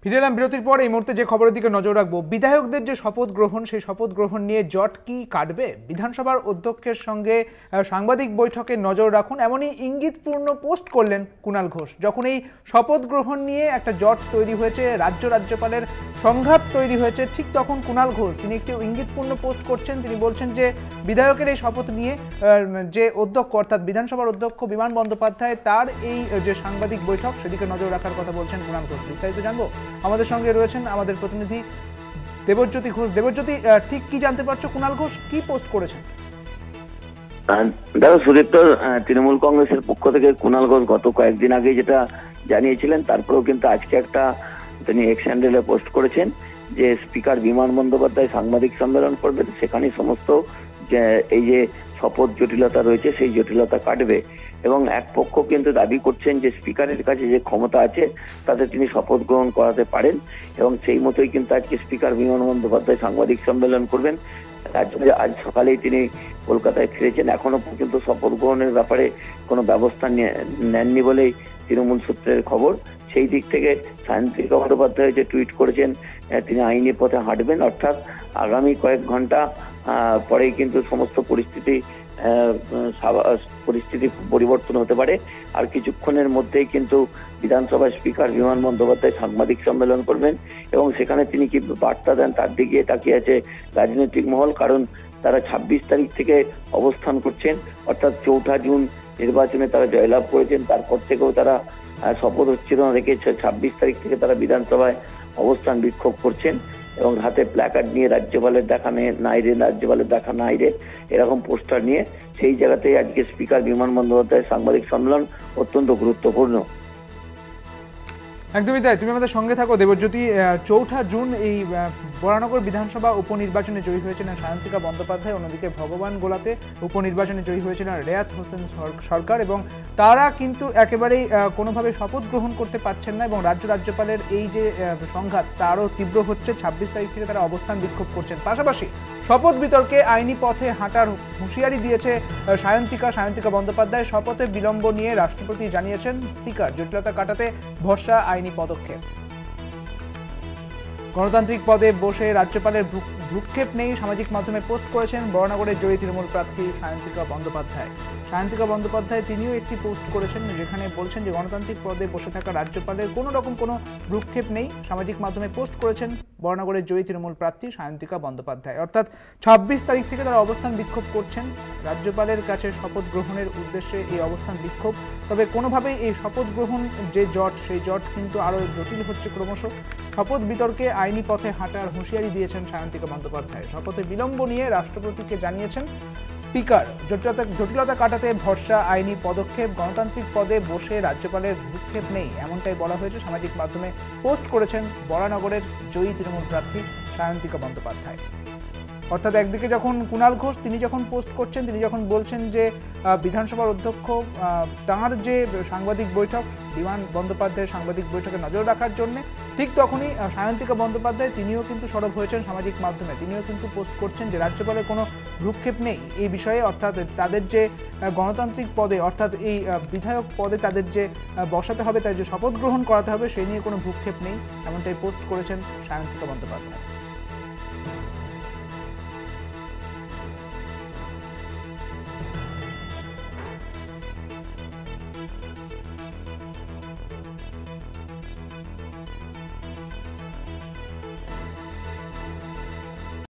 ফিরে এলাম বিরতির পর। এই মুহূর্তে যে খবরের দিকে নজর রাখবো, বিধায়কদের যে শপথ গ্রহণ, সেই শপথ গ্রহণ নিয়ে জট কি কাটবে? বিধানসভার অধ্যক্ষের সঙ্গে সাংবাদিক বৈঠকে নজর রাখুন, এমনই ইঙ্গিতপূর্ণ পোস্ট করলেন কুণাল ঘোষ। যখন এই শপথ গ্রহণ নিয়ে একটা জট তৈরি হয়েছে, রাজ্যপালের সংঘাত তৈরি হয়েছে, ঠিক তখন কুণাল ঘোষ তিনি একটি ইঙ্গিতপূর্ণ পোস্ট করছেন। তিনি বলছেন যে বিধায়কের এই শপথ নিয়ে যে অধ্যক্ষ অর্থাৎ বিধানসভার অধ্যক্ষ বিমান বন্দ্যোপাধ্যায় তার এই যে সাংবাদিক বৈঠক, সেদিকে নজর রাখার কথা বলছেন কুণাল ঘোষ। বিস্তারিত জানবো, আমাদের সঙ্গে রয়েছেন আমাদের প্রতিনিধি দেবজ্যোতি ঘোষ। দেবজ্যোতি, ঠিক কি জানতে পারছো, কুণাল ঘোষ কি পোস্ট করেছেন? দেখো সুদীপ্ত, তৃণমূল কংগ্রেসের পক্ষ থেকে কুণাল ঘোষ গত কয়েকদিন আগে যেটা জানিয়েছিলেন, তারপরেও কিন্তু আজকে একটা তিনি এক্স হ্যান্ডেলে পোস্ট করেছেন যে স্পিকার বিমান বন্দ্যোপাধ্যায় সাংবাদিক সম্মেলন করবেন, সেখানেই সমস্ত যে এই যে শপথ জটিলতা রয়েছে সেই জটিলতা কাটবে। এবং এক পক্ষ কিন্তু দাবি করছেন যে স্পিকারের কাছে যে ক্ষমতা আছে তাতে তিনি শপথ গ্রহণ করাতে পারেন, এবং সেই মতোই কিন্তু আজকে স্পিকার বিমান বন্দ্যোপাধ্যায় সাংবাদিক সম্মেলন করবেন। তার জন্য আজ সকালেই তিনি কলকাতায় ফিরেছেন। এখনো পর্যন্ত শপথ গ্রহণের ব্যাপারে কোনো ব্যবস্থা নেননি বলেই তৃণমূল সূত্রের খবর। সেই দিক থেকে সায়ন্তিকা বন্দ্যোপাধ্যায় যে টুইট করেছেন, তিনি আইনি পথে হাঁটবেন, অর্থাৎ আগামী কয়েক ঘন্টা পরেই কিন্তু সমস্ত পরিস্থিতি পরিবর্তন হতে পারে। আর কিছুক্ষণের মধ্যেই কিন্তু বিধানসভার স্পিকার বিমান বন্দ্যোপাধ্যায় সাংবাদিক সম্মেলন করবেন, এবং সেখানে তিনি কি বার্তা দেন তার দিকে তাকিয়ে আছে রাজনৈতিক মহল। কারণ তারা 26 তারিখ থেকে অবস্থান করছেন, অর্থাৎ 4 জুন নির্বাচনে তারা জয়লাভ করেছেন, তারপর থেকেও তারা শপথ হচ্ছিল না রেখে 26 তারিখ থেকে তারা বিধানসভায় অবস্থান বিক্ষোভ করছেন, এবং হাতে প্ল্যাকার্ড নিয়ে রাজ্যপালের দেখা নাই রে এরকম পোস্টার নিয়ে। সেই জায়গাতেই আজকে স্পিকার বিমান বন্দ্যোপাধ্যায়ের সাংবাদিক সম্মেলন অত্যন্ত গুরুত্বপূর্ণ। একদমই তাই, তুমি আমাদের সঙ্গে থাকো দেবজ্যোতি। 4 জুন এই বরানগর বিধানসভা উপনির্বাচনে জয়ী হয়েছিলেন সায়ন্তিকা বন্দ্যোপাধ্যায়, অন্যদিকে ভগবান গোলাতে উপনির্বাচনে জয়ী হয়েছিলেন রেয়াত হোসেন সরকার, এবং তারা কিন্তু একেবারেই কোনোভাবে শপথ গ্রহণ করতে পারছেন না, এবং রাজ্যপালের এই যে সংঘাত তা আরও তীব্র হচ্ছে। 26 তারিখ থেকে তারা অবস্থান বিক্ষোভ করছেন। পাশাপাশি শপথ বিতর্কে আইনি পথে হাঁটার হুঁশিয়ারি দিয়েছে সায়ন্তিকা বন্দ্যোপাধ্যায়। শপথে বিলম্ব নিয়ে রাষ্ট্রপতি জানিয়েছেন স্পিকার, জটিলতা কাটাতে ভরসা আইনি পদক্ষেপ। গণতান্ত্রিক পদে বসে রাজ্যপালের ভ্রুক্ষেপ নেই, সামাজিক মাধ্যমে পোস্ট করেছেন বরানগরের জয়ী তৃণমূল প্রার্থী সায়ন্তিকা বন্দ্যোপাধ্যায় তিনিও একটি পোস্ট করেছেন, যেখানে বলছেন যে গণতান্ত্রিক পদে বসে থাকা রাজ্যপালের কোনো রকম কোনো ভ্রুক্ষেপ নেই। সামাজিক মাধ্যমে পোস্ট করেছেন বরানগরের জয়ী তৃণমূল প্রার্থী সায়ন্তিকা বন্দ্যোপাধ্যায়। অর্থাৎ 26 তারিখ থেকে তারা অবস্থান বিক্ষোভ করছেন, রাজ্যপালের কাছে শপথ গ্রহণের উদ্দেশ্যে এই অবস্থান বিক্ষোভ। তবে কোনোভাবেই এই শপথ গ্রহণ যে জট, সেই জট কিন্তু আরও জটিল হচ্ছে ক্রমশ। শপথ বিতর্কে আইনি পথে হাঁটার হুঁশিয়ারি দিয়েছেন সায়ন্তিকা বন্দ্যোপাধ্যায়। শপথে বিলম্ব নিয়ে রাষ্ট্রপতিকে জানিয়েছেন স্পিকার, জটিলতা কাটাতে ভরসা আইনি পদক্ষেপ। গণতান্ত্রিক পদে বসে রাজ্যপালের ভ্রুক্ষেপ নেই, এমনটাই বলা হয়েছে। সামাজিক মাধ্যমে পোস্ট করেছেন বরানগরের জয়ী তৃণমূল প্রার্থী সায়ন্তিকা বন্দ্যোপাধ্যায়। অর্থাৎ একদিকে যখন কুণাল ঘোষ তিনি যখন পোস্ট করছেন, তিনি যখন বলছেন যে বিধানসভার অধ্যক্ষ তাঁর যে সাংবাদিক বৈঠক, বিমান বন্দ্যোপাধ্যায়ের সাংবাদিক বৈঠকে নজর রাখার জন্য, ঠিক তখনই সায়ন্তিকা বন্দ্যোপাধ্যায় তিনিও কিন্তু সরব হয়েছেন সামাজিক মাধ্যমে। তিনিও কিন্তু পোস্ট করছেন যে রাজ্যপালের কোনো ভ্রুক্ষেপ নেই এই বিষয়ে, অর্থাৎ তাদের যে গণতান্ত্রিক পদে অর্থাৎ এই বিধায়ক পদে তাদের যে বসাতে হবে, তাদের যে শপথ গ্রহণ করাতে হবে, সেই নিয়ে কোনো ভ্রুক্ষেপ নেই, এমনটাই পোস্ট করেছেন সায়ন্তিকা বন্দ্যোপাধ্যায়।